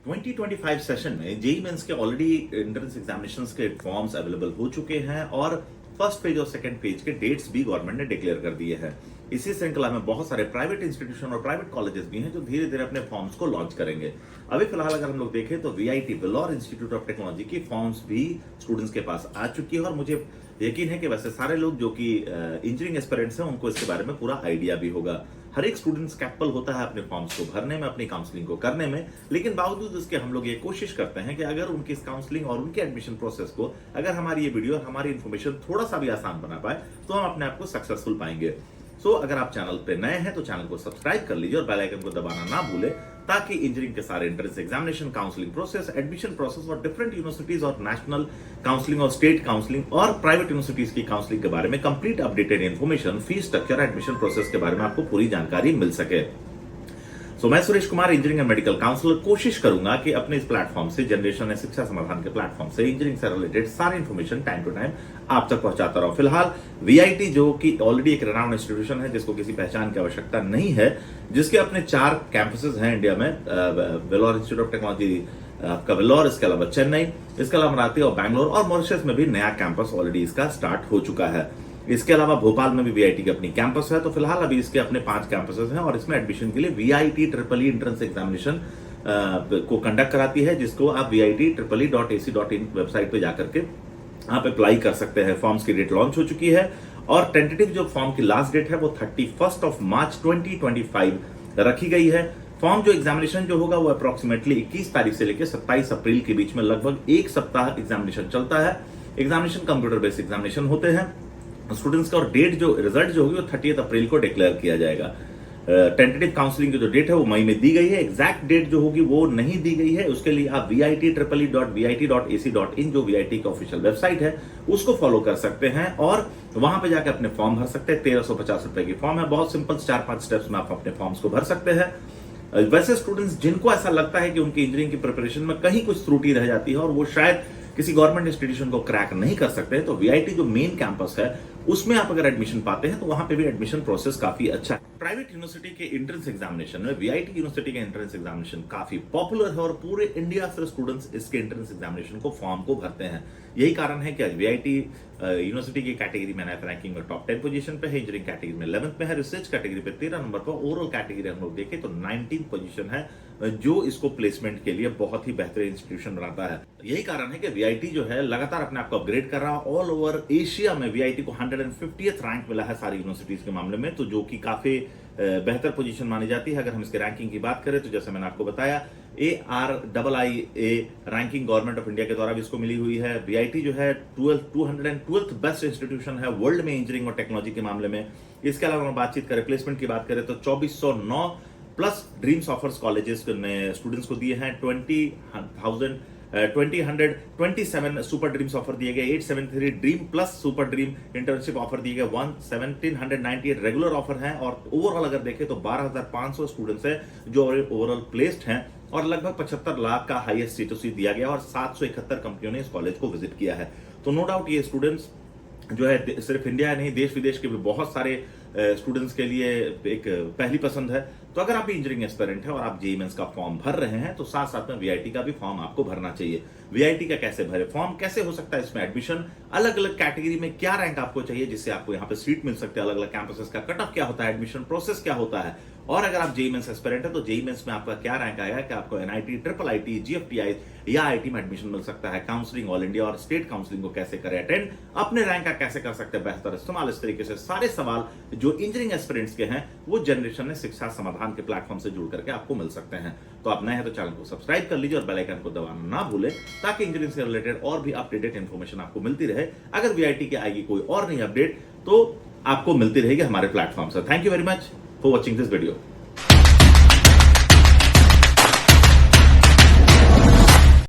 2025 session में JEE mains के already entrance examinations के फॉर्म्स अवेलेबल हो चुके हैं और फर्स्ट पेज और सेकंड पेज के डेट्स भी गवर्नमेंट ने डिक्लेयर कर दिए हैं। इसी श्रृंखला में बहुत सारे प्राइवेट इंस्टीट्यूशन और प्राइवेट कॉलेजेस भी हैं जो धीरे धीरे अपने फॉर्म्स को लॉन्च करेंगे। अभी फिलहाल अगर हम लोग देखें तो VIT Vellore institute of technology की फॉर्म्स भी स्टूडेंट्स के पास आ चुकी है और मुझे यकीन है कि वैसे सारे लोग जो कि इंजीनियरिंग एस्पिरेंट्स हैं उनको इसके बारे में पूरा आइडिया भी होगा। हर एक स्टूडेंट्स कैपेबल होता है अपने फॉर्म्स को भरने में, अपनी काउंसलिंग को करने में, लेकिन बावजूद इसके हम लोग ये कोशिश करते हैं कि अगर उनकी इस काउंसलिंग और उनके एडमिशन प्रोसेस को अगर हमारी ये वीडियो और हमारी इन्फॉर्मेशन थोड़ा सा भी आसान बना पाए तो हम अपने आप को सक्सेसफुल पाएंगे। सो अगर आप चैनल पे नए हैं तो चैनल को सब्सक्राइब कर लीजिए और बेल आइकन को दबाना ना भूलें ताकि इंजीनियरिंग के सारे entrance examination, counselling process, admission process और डिफरेंट यूनिवर्सिटीज और नेशनल काउंसलिंग और स्टेट काउंसलिंग और प्राइवेट यूनिवर्सिटीज की काउंसलिंग के बारे में complete updated information, fees structure, admission process के बारे में आपको पूरी जानकारी मिल सके। मैं Suresh Kumar, engineering and medical counsellor, कोशिश करूंगा कि अपने इस प्लेटफॉर्म से, जनरेशन शिक्षा समाधान के प्लेटफॉर्म से इंजीनियरिंग से रिलेटेड सारी इन्फॉर्मेशन टाइम टू टाइम आप तक पहुंचाता रहूं। फिलहाल वीआईटी जो कि ऑलरेडी एक रेनाउंड इंस्टीट्यूशन है जिसको किसी पहचान की आवश्यकता नहीं है, जिसके अपने 4 कैंपसेस हैं इंडिया में, वेलोर इंस्टीट्यूट ऑफ टेक्नोलॉजी आपका वेलोर, इसके अलावा चेन्नई, इसके अलावा मराठी और बैंगलोर और मॉरिशस में भी नया कैंपस ऑलरेडी इसका स्टार्ट हो चुका है। इसके अलावा भोपाल में भी वीआईटी की अपनी कैंपस है। तो फिलहाल अभी इसके अपने 5 कैंपसेस हैं और इसमें एडमिशन के लिए वीआईटी ट्रिपल एंट्रेंस एग्जामिनेशन को कंडक्ट कराती है, जिसको आप VIT.ACE.in वेबसाइट पे जाकर के आप अप्लाई कर सकते हैं। फॉर्म्स की डेट लॉन्च हो चुकी है और टेंटेटिव जो फॉर्म की लास्ट डेट है वो 31 मार्च 2025 रखी गई है। फॉर्म जो एग्जामिनेशन जो होगा वो अप्रोक्सीमेटली 21 तारीख से लेकर 27 अप्रैल के बीच में लगभग 1 सप्ताह एग्जामिनेशन चलता है। एग्जामिनेशन कंप्यूटर बेस्ड एग्जामिनेशन होते हैं। स्टूडेंट्स का और डेट जो रिजल्ट जो होगी वो 30 अप्रैल को डिक्लेयर किया जाएगा। टेंटेटिव काउंसलिंग की जो डेट है वो मई में दी गई है। एग्जैक्ट डेट जो होगी वो नहीं दी गई है। उसके लिए आप VIT.VIT.AC.in जो वीआईटी की ऑफिशियल वेबसाइट है उसको फॉलो कर सकते हैं और वहां पे जाकर अपने फॉर्म भर सकते हैं। 1350 रुपए की फॉर्म है, बहुत सिंपल, 4-5 स्टेप्स में आप अपने फॉर्म्स को भर सकते हैं। वैसे स्टूडेंट्स जिनको ऐसा लगता है कि उनकी इंजीनियरिंग की प्रिपरेशन में कहीं कुछ त्रुटि रह जाती है और वो शायद किसी गवर्नमेंट इंस्टीट्यूशन को क्रैक नहीं कर सकते, तो वीआईटी जो मेन कैंपस है उसमें आप अगर एडमिशन पाते हैं तो वहां पे भी एडमिशन प्रोसेस काफी अच्छा है। प्राइवेट यूनिवर्सिटी के एंट्रेंस एग्जामिनेशन में वीआईटी यूनिवर्सिटी के एंट्रेंस एग्जामिनेशन काफी पॉपुलर है और पूरे इंडिया से स्टूडेंट्स इसके एंट्रेंस एग्जामिनेशन को फॉर्म को भरते हैं। यही कारण है कि आज वीआईटी यूनिवर्सिटी की कैटेगरी में रैंकिंग में टॉप 10 पोजीशन पे है, इंजीनियरिंग कैटेगरी में 11th पे है, रिसर्च कैटेगरी पे 13 नंबर पर, ओवरऑल कैटेगरी हम लोग देखें तो 19th पोजीशन है, जो इसको प्लेसमेंट के लिए बहुत ही बेहतरीन इंस्टीट्यूशन बनाता है। यही कारण है कि वीआईटी जो है लगातार अपने आप को अपग्रेड कर रहा है। ऑल ओवर एशिया में वीआईटी को 150th रैंक मिला है सारी यूनिवर्सिटीज के मामले में, तो जो कि काफी बेहतर पोजीशन मानी जाती है। अगर हम इसके रैंकिंग की बात करें तो जैसे मैंने आपको बताया, ARIIA ranking government of India के द्वारा भी इसको मिली हुई है। वीआईटी जो है 212th बेस्ट इंस्टीट्यूशन है वर्ल्ड में इंजीनियरिंग और टेक्नोलॉजी के मामले में। इसके अलावा हम बातचीत करें, प्लेसमेंट की बात करें तो 2409 प्लस ड्रीम्स ऑफर्स कॉलेजेस ने स्टूडेंट्स को दिए हैं। 2,127 सुपर ड्रीम्स ऑफर दिए गए, 873 dream plus super dream internship offer दिए गए, 1798 रेगुलर ऑफर हैं और ओवरऑल अगर देखें तो 12,500 स्टूडेंट्स हैं जो ओवरऑल प्लेस्ड हैं और लगभग 75 लाख का हाईएस्ट C2C दिया गया और 771 कंपनियों ने इस कॉलेज को विजिट किया है। तो नो डाउट ये स्टूडेंट्स जो है सिर्फ इंडिया नहीं, देश विदेश के भी बहुत सारे स्टूडेंट्स के लिए एक पहली पसंद है। तो अगर आप इंजीनियरिंग एस्पिरेंट हैं और आप जेईई मेंस का फॉर्म भर रहे हैं तो साथ साथ में वीआईटी का भी फॉर्म आपको भरना चाहिए। वीआईटी का कैसे भरे फॉर्म, कैसे हो सकता है इसमें एडमिशन, अलग अलग कैटेगरी में क्या रैंक आपको चाहिए जिससे आपको यहाँ पे सीट मिल सकती है, अलग अलग कैंपसेस का कट ऑफ क्या होता है, एडमिशन प्रोसेस क्या होता है, और अगर आप जेईई मेंस एस्पिरेंट है तो जेईई मेंस में आपका क्या रैंक आएगा कि आपको NIT, IIIT, GFTI या IIT में एडमिशन मिल सकता है, काउंसलिंग ऑल इंडिया और स्टेट काउंसलिंग को कैसे करें अटेंड, अपने रैंक का कैसे कर सकते हैं बेहतर इस्तेमाल। इस तरीके से सारे सवाल जो इंजीनियरिंग एस्पिरेंट्स के हैं वो जनरेशन शिक्षा समाधान के प्लेटफॉर्म से जुड़ करके आपको मिल सकते हैं। तो आप नए हैं तो चैनल को सब्सक्राइब कर लीजिए और बेल आइकन को दबाना ना भूलें ताकि इंजीनियरिंग से रिलेटेड और भी अपडेटेड इन्फॉर्मेशन आपको मिलती रहे। अगर वीआईटी की आएगी कोई और नई अपडेट तो आपको मिलती रहेगी हमारे प्लेटफॉर्म से। Thank you very much for watching this video.